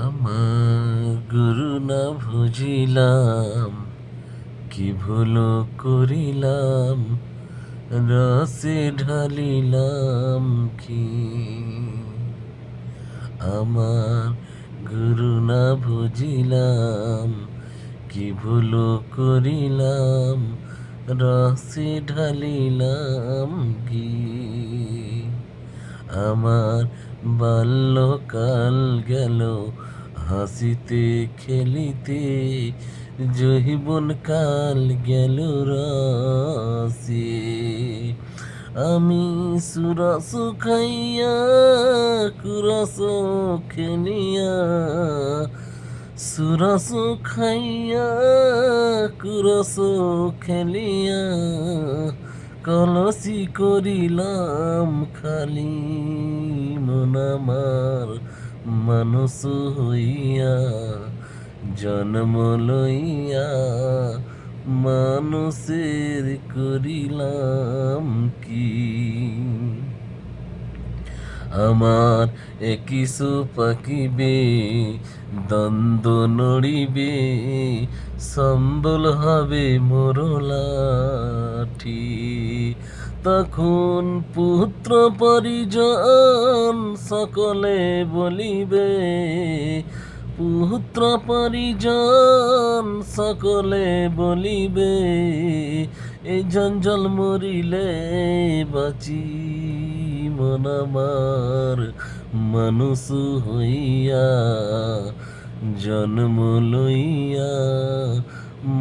আমার গুরু না বুঝিলাম, কি ভুল করিলাম, রসে ঢালিলাম কি। আমার গুরু না বুঝিলাম, কি ভুল করিলাম, রসে ঢালিলাম কি। আমার বাল্যকাল গেল হাসিতে খেলিতে, যৌবন কাল গেল রসে। আমি সুরস খাইয়া কুরস খেলিয়া, সুরস খাইয়া কুরস খেলিয়া, কলসি করিলাম খালি। মন আমার মানুষ হইয়া, জন্ম লইয়া, মানুষের করিলাম কি। আমার একিশো পাকিবে, দ্বন্দ্ব নড়িবে, সম্বল হবে মোর লাঠি। তখন পুত্র পরিজন সকলে বলিবে, পুত্র পরিজন সকলে বলিবে, এই জঞ্জল মরিলে বাঁচি। মন আমার মানুষ হইয়া, জন্ম লইয়া,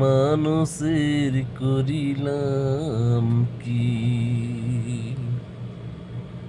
মানুষের করিলাম কি।